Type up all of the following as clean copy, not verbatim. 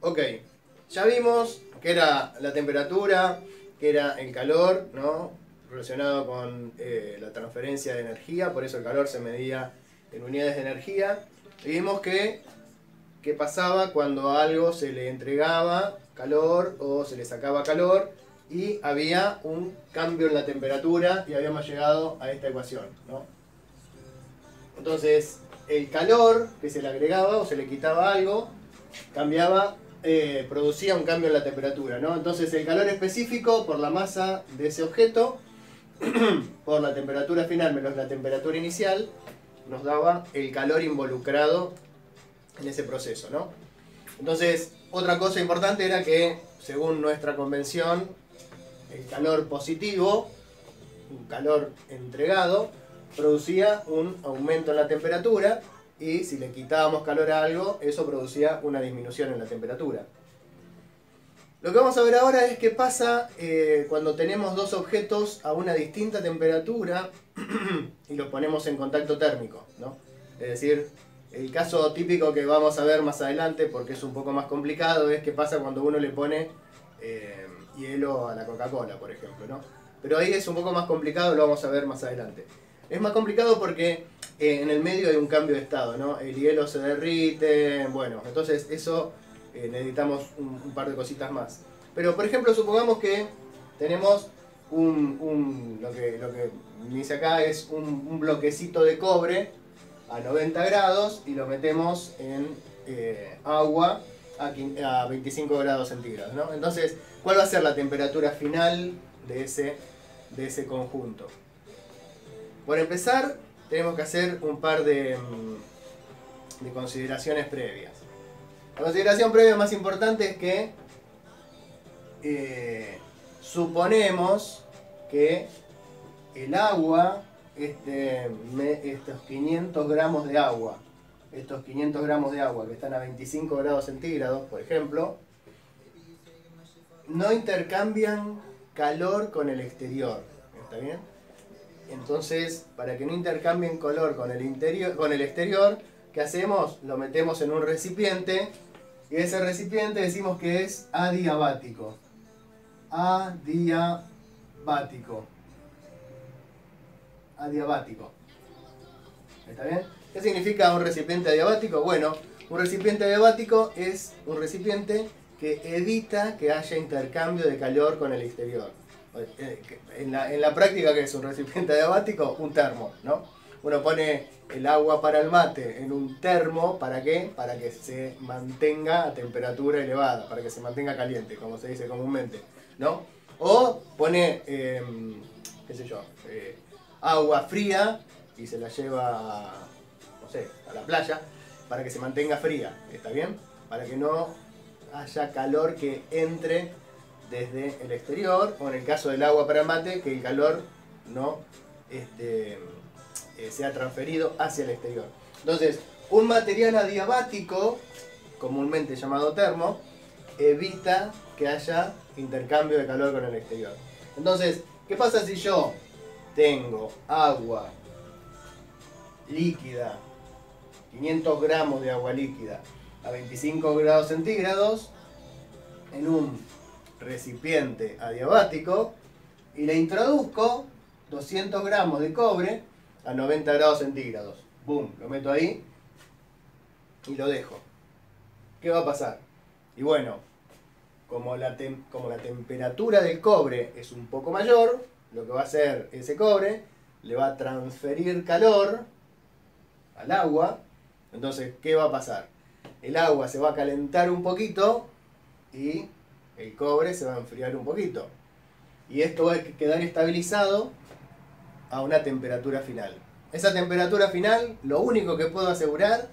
Ok, ya vimos que era la temperatura, que era el calor, ¿no? Relacionado con la transferencia de energía, por eso el calor se medía en unidades de energía. Y vimos que qué pasaba cuando a algo se le entregaba calor o se le sacaba calor y había un cambio en la temperatura y habíamos llegado a esta ecuación, ¿no? Entonces, el calor que se le agregaba o se le quitaba algo, cambiaba, producía un cambio en la temperatura, ¿no? Entonces, el calor específico por la masa de ese objeto, por la temperatura final menos la temperatura inicial, nos daba el calor involucrado en ese proceso, ¿no? Entonces, otra cosa importante era que, según nuestra convención, el calor positivo, un calor entregado, producía un aumento en la temperatura y si le quitábamos calor a algo, eso producía una disminución en la temperatura. Lo que vamos a ver ahora es qué pasa cuando tenemos dos objetos a una distinta temperatura y los ponemos en contacto térmico, ¿no? Es decir, el caso típico que vamos a ver más adelante, porque es un poco más complicado, es qué pasa cuando uno le pone hielo a la Coca-Cola, por ejemplo, ¿no? Pero ahí es un poco más complicado, lo vamos a ver más adelante. Es más complicado porque en el medio hay un cambio de estado, ¿no? El hielo se derrite, bueno, entonces eso necesitamos un par de cositas más. Pero, por ejemplo, supongamos que tenemos lo que dice acá es un bloquecito de cobre a 90 grados y lo metemos en agua a 25 grados centígrados, ¿no? Entonces, ¿cuál va a ser la temperatura final de ese conjunto? Por empezar, tenemos que hacer un par de consideraciones previas. La consideración previa más importante es que suponemos que el agua, estos 500 gramos de agua, que están a 25 grados centígrados, por ejemplo, no intercambian calor con el exterior. ¿Está bien? Entonces, para que no intercambien calor con el exterior, ¿qué hacemos? Lo metemos en un recipiente y ese recipiente decimos que es adiabático. Adiabático. ¿Está bien? ¿Qué significa un recipiente adiabático? Bueno, un recipiente adiabático es un recipiente que evita que haya intercambio de calor con el exterior. En la práctica, ¿qué es un recipiente adiabático? Un termo, ¿no? Uno pone el agua para el mate en un termo, ¿para qué? Para que se mantenga a temperatura elevada, para que se mantenga caliente, como se dice comúnmente, ¿no? O pone, qué sé yo, agua fría y se la lleva, no sé, a la playa, para que se mantenga fría, ¿está bien? Para que no haya calor que entre desde el exterior, o en el caso del agua para el mate, que el calor no sea transferido hacia el exterior. Entonces, un material adiabático, comúnmente llamado termo, evita que haya intercambio de calor con el exterior. Entonces, ¿qué pasa si yo tengo agua líquida, 500 gramos de agua líquida a 25 grados centígrados en un recipiente adiabático y le introduzco 200 gramos de cobre a 90 grados centígrados? ¡Bum! Lo meto ahí y lo dejo. ¿Qué va a pasar? Y bueno, como la temperatura del cobre es un poco mayor, lo que va a hacer ese cobre, le va a transferir calor al agua. Entonces, ¿qué va a pasar? El agua se va a calentar un poquito y el cobre se va a enfriar un poquito. Y esto va a quedar estabilizado a una temperatura final. Esa temperatura final, lo único que puedo asegurar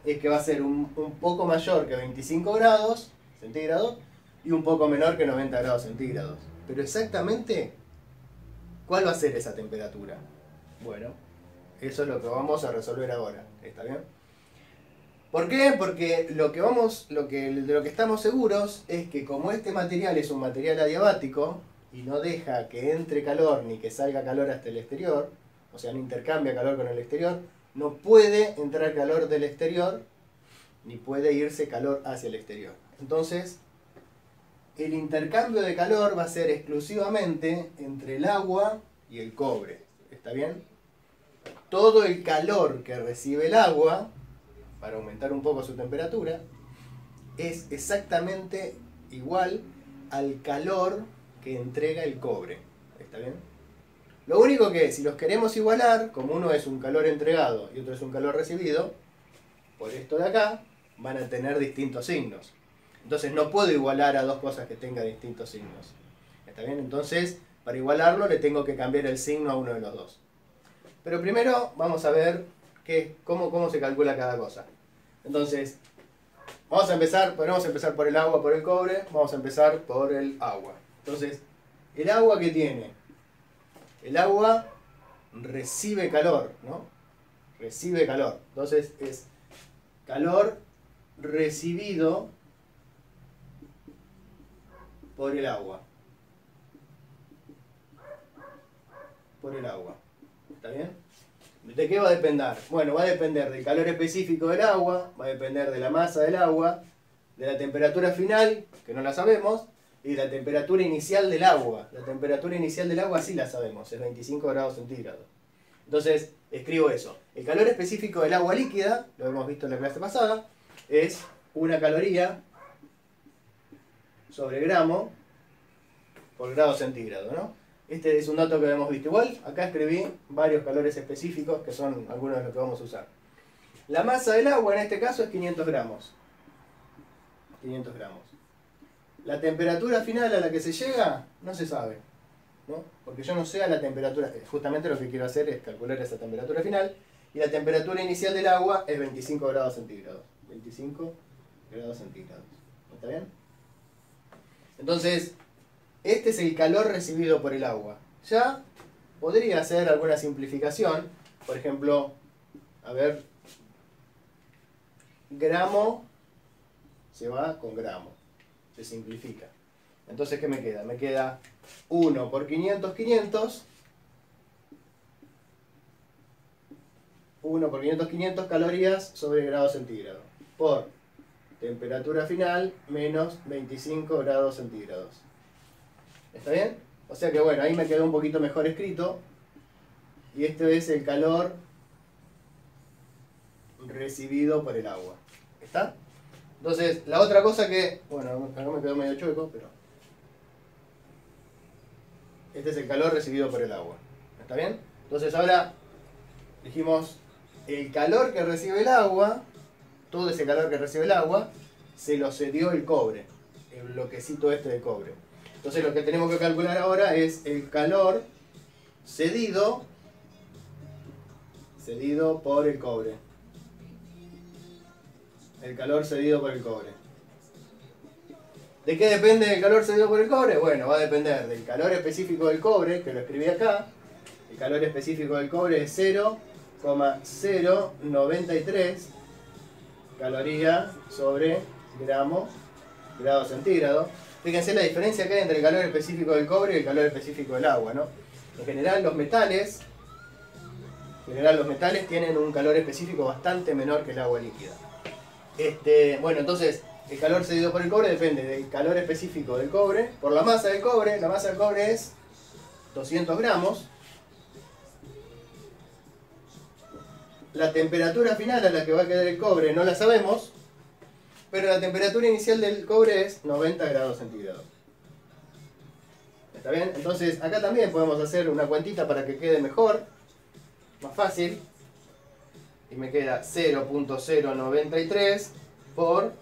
es que va a ser un poco mayor que 25 grados centígrados y un poco menor que 90 grados centígrados. Pero exactamente, ¿cuál va a ser esa temperatura? Bueno, eso es lo que vamos a resolver ahora. ¿Está bien? ¿Por qué? Porque de lo que estamos seguros es que como este material es un material adiabático y no deja que entre calor ni que salga calor hasta el exterior, o sea, no intercambia calor con el exterior, no puede entrar calor del exterior ni puede irse calor hacia el exterior. Entonces, el intercambio de calor va a ser exclusivamente entre el agua y el cobre. ¿Está bien? Todo el calor que recibe el agua, para aumentar un poco su temperatura, es exactamente igual al calor que entrega el cobre. ¿Está bien? Lo único que, si los queremos igualar, como uno es un calor entregado y otro es un calor recibido, por esto de acá, van a tener distintos signos. Entonces no puedo igualar a dos cosas que tengan distintos signos. ¿Está bien? Entonces, para igualarlo le tengo que cambiar el signo a uno de los dos. Pero primero vamos a ver cómo se calcula cada cosa. Entonces, podemos empezar por el agua, por el cobre. Vamos a empezar por el agua. Entonces, ¿el agua qué tiene? El agua recibe calor, ¿no? Recibe calor. Entonces es calor recibido por el agua. Por el agua. ¿Está bien? ¿De qué va a depender? Bueno, va a depender del calor específico del agua, va a depender de la masa del agua, de la temperatura final, que no la sabemos, y la temperatura inicial del agua. La temperatura inicial del agua sí la sabemos, es 25 grados centígrados. Entonces, escribo eso. El calor específico del agua líquida, lo hemos visto en la clase pasada, es 1 caloría sobre gramo por grado centígrado, ¿no? Este es un dato que hemos visto. Igual, acá escribí varios calores específicos que son algunos de los que vamos a usar. La masa del agua en este caso es 500 gramos. 500 gramos. La temperatura final a la que se llega no se sabe, ¿no? Porque yo no sé a la temperatura, justamente lo que quiero hacer es calcular esa temperatura final, y la temperatura inicial del agua es 25 grados centígrados. 25 grados centígrados. ¿Está bien? Entonces, este es el calor recibido por el agua. Ya podría hacer alguna simplificación, por ejemplo, a ver, gramo se va con gramo. Se simplifica. Entonces, ¿qué me queda? Me queda 1 por 500, 500. 1 por 500, 500 calorías sobre grado centígrado. Por temperatura final menos 25 grados centígrados. ¿Está bien? O sea que bueno, ahí me quedó un poquito mejor escrito. Y este es el calor recibido por el agua. ¿Está? Entonces, la otra cosa que, bueno, acá me quedó medio chueco, pero este es el calor recibido por el agua. ¿Está bien? Entonces ahora dijimos, el calor que recibe el agua, todo ese calor que recibe el agua, se lo cedió el cobre, el bloquecito este de cobre. Entonces lo que tenemos que calcular ahora es el calor cedido por el cobre. El calor cedido por el cobre. ¿De qué depende el calor cedido por el cobre? Bueno, va a depender del calor específico del cobre, que lo escribí acá. El calor específico del cobre es 0,093 caloría sobre grado centígrado. Fíjense la diferencia que hay entre el calor específico del cobre y el calor específico del agua, ¿no? En general los metales tienen un calor específico bastante menor que el agua líquida. Bueno, entonces el calor cedido por el cobre depende del calor específico del cobre por la masa del cobre. La masa del cobre es 200 gramos. La temperatura final a la que va a quedar el cobre no la sabemos, pero la temperatura inicial del cobre es 90 grados centígrados. ¿Está bien? Entonces acá también podemos hacer una cuentita para que quede mejor, más fácil. Y me queda 0.093 por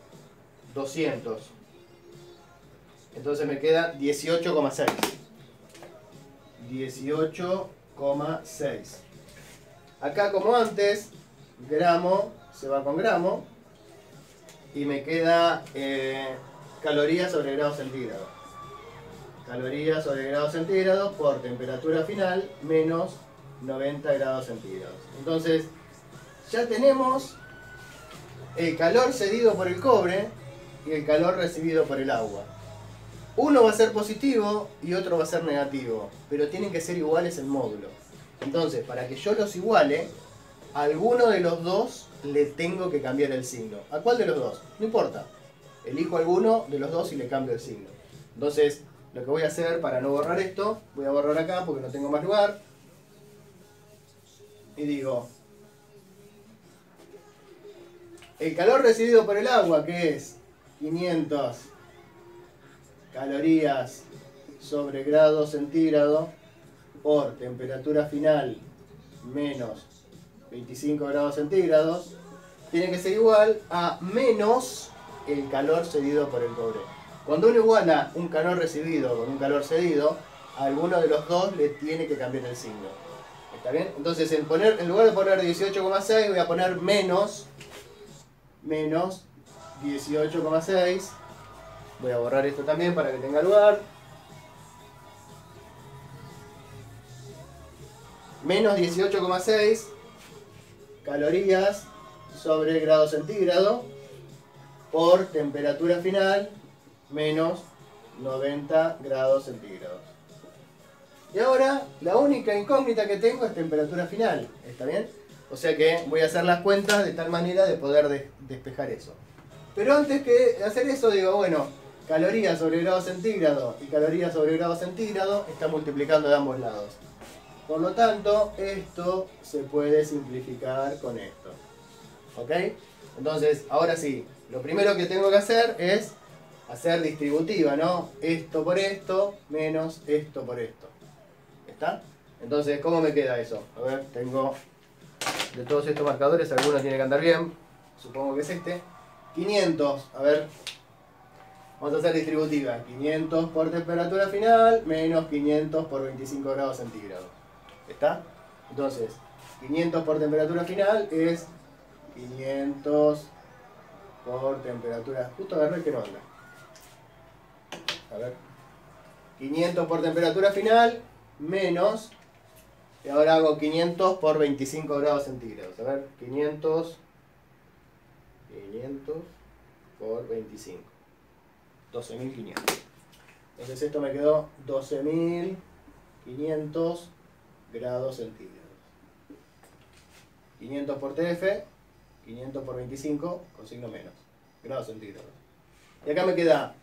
200. Entonces me queda 18,6. 18,6. Acá como antes, gramo se va con gramo. Y me queda calorías sobre grado centígrado. Calorías sobre grado centígrado por temperatura final menos 90 grados centígrados. Entonces, ya tenemos el calor cedido por el cobre y el calor recibido por el agua. Uno va a ser positivo y otro va a ser negativo, pero tienen que ser iguales en módulo. Entonces, para que yo los iguale, a alguno de los dos le tengo que cambiar el signo. ¿A cuál de los dos? No importa. elijo alguno de los dos y le cambio el signo. Entonces, lo que voy a hacer para no borrar esto, voy a borrar acá porque no tengo más lugar. Y digo, el calor recibido por el agua, que es 500 calorías sobre grado centígrado por temperatura final menos 25 grados centígrados, tiene que ser igual a menos el calor cedido por el cobre. Cuando uno iguala un calor recibido con un calor cedido, a alguno de los dos le tiene que cambiar el signo. ¿Está bien? Entonces en lugar de poner 18,6 voy a poner menos 18,6. Voy a borrar esto también para que tenga lugar. Menos 18,6 calorías sobre grado centígrado por temperatura final menos 90 grados centígrados. Y ahora la única incógnita que tengo es temperatura final. ¿Está bien? O sea que voy a hacer las cuentas de tal manera de poder despejar eso. Pero antes que hacer eso digo, bueno, calorías sobre grado centígrado y calorías sobre grado centígrado están multiplicando de ambos lados. Por lo tanto, esto se puede simplificar con esto. ¿Ok? Entonces, ahora sí, lo primero que tengo que hacer es hacer distributiva, ¿no? Esto por esto menos esto por esto. ¿Está? Entonces, ¿cómo me queda eso? A ver, tengo de todos estos marcadores, alguno tiene que andar bien. Supongo que es este. 500, a ver. Vamos a hacer distributiva. 500 por temperatura final menos 500 por 25 grados centígrados. ¿Está? Entonces, 500 por temperatura final es 500 por temperatura... Justo agarré que no anda. A ver. 500 por temperatura final menos... Y ahora hago 500 por 25 grados centígrados. A ver, 500 por 25. 12.500. Entonces esto me quedó 12.500 grados centígrados. 500 por TF, 500 por 25, con signo menos, grados centígrados. Y acá me queda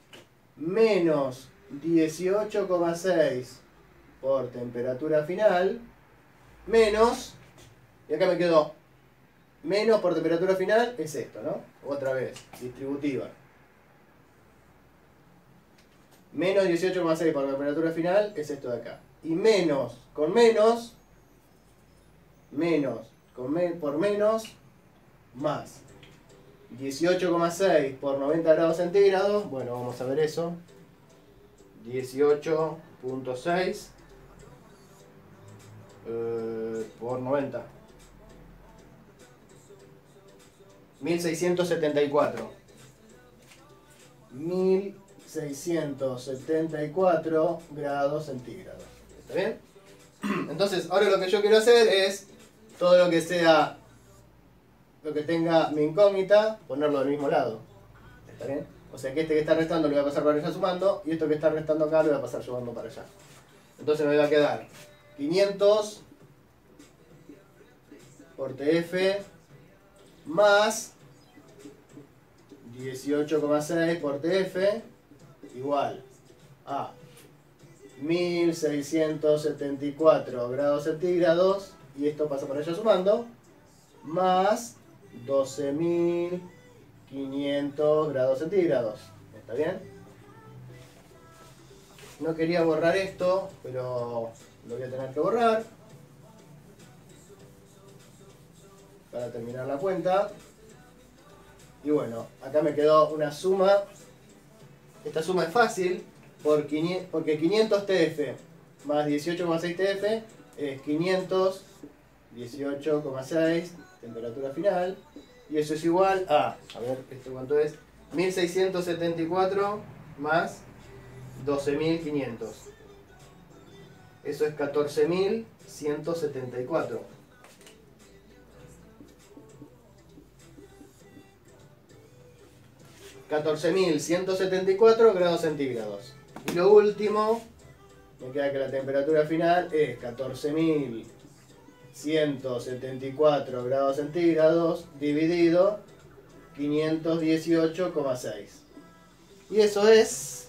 menos 18,6 por temperatura final, menos, y acá me quedó menos por temperatura final, es esto, ¿no? Otra vez, distributiva. Menos 18,6 por temperatura final es esto de acá. Y menos, con menos, por menos, más 18,6 por 90 grados centígrados. Bueno, vamos a ver eso. 18,6 por 90. 1674. 1674 grados centígrados. ¿Está bien? Entonces, ahora lo que yo quiero hacer es todo lo que sea, lo que tenga mi incógnita, ponerlo del mismo lado. ¿Está bien? O sea que este que está restando lo voy a pasar para allá sumando, y esto que está restando acá lo voy a pasar sumando para allá. Entonces me va a quedar 500 por TF más 18,6 por TF igual a 1674 grados centígrados, y esto pasa por allá sumando, más 12.500 grados centígrados. ¿Está bien? No quería borrar esto, pero lo voy a tener que borrar para terminar la cuenta. Y bueno, acá me quedó una suma. Esta suma es fácil porque 500 TF más 18,6 TF es 500, 18,6 temperatura final, y eso es igual a ver, ¿esto cuánto es? 1674 más 12.500. Eso es 14.174. 14.174 grados centígrados. Y lo último, me queda que la temperatura final es 14.174 grados centígrados dividido 518,6. Y eso es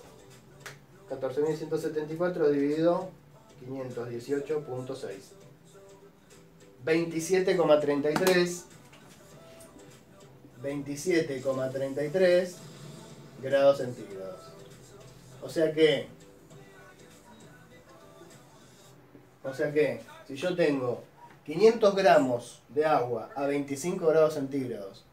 14.174 dividido 518.6. 27,33 grados centígrados. O sea que si yo tengo 500 gramos de agua a 25 grados centígrados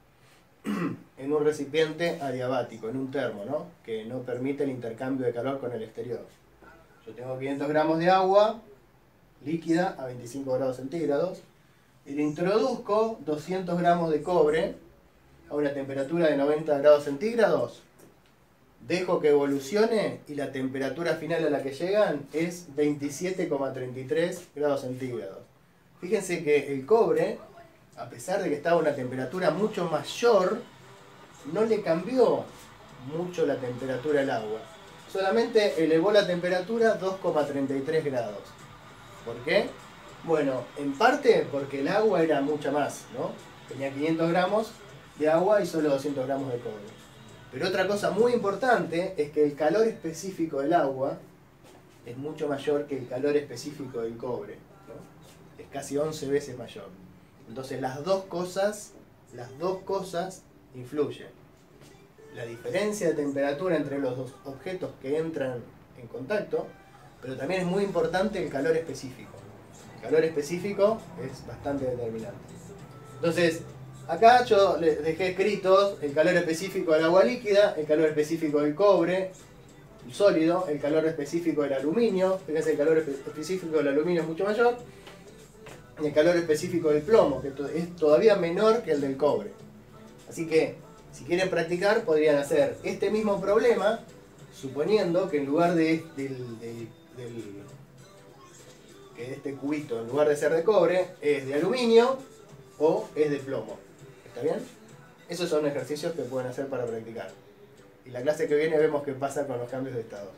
en un recipiente adiabático, en un termo, ¿no? Que no permite el intercambio de calor con el exterior. Yo tengo 500 gramos de agua líquida a 25 grados centígrados y le introduzco 200 gramos de cobre a una temperatura de 90 grados centígrados. Dejo que evolucione y la temperatura final a la que llegan es 27,33 grados centígrados. Fíjense que el cobre, a pesar de que estaba a una temperatura mucho mayor, no le cambió mucho la temperatura al agua. Solamente elevó la temperatura 2,33 grados. ¿Por qué? Bueno, en parte porque el agua era mucha más, ¿no? Tenía 500 gramos de agua y solo 200 gramos de cobre. Pero otra cosa muy importante es que el calor específico del agua es mucho mayor que el calor específico del cobre, ¿no? Es casi 11 veces mayor. Entonces las dos cosas influyen. La diferencia de temperatura entre los dos objetos que entran en contacto, pero también es muy importante el calor específico. El calor específico es bastante determinante. Entonces, acá yo les dejé escritos el calor específico del agua líquida, el calor específico del cobre, el sólido, el calor específico del aluminio. Fíjense, el calor específico del aluminio es mucho mayor. Y el calor específico del plomo, que es todavía menor que el del cobre. Así que, si quieren practicar, podrían hacer este mismo problema, suponiendo que en lugar de este cubito, en lugar de ser de cobre, es de aluminio o es de plomo. ¿Está bien? Esos son ejercicios que pueden hacer para practicar. Y la clase que viene vemos qué pasa con los cambios de estado.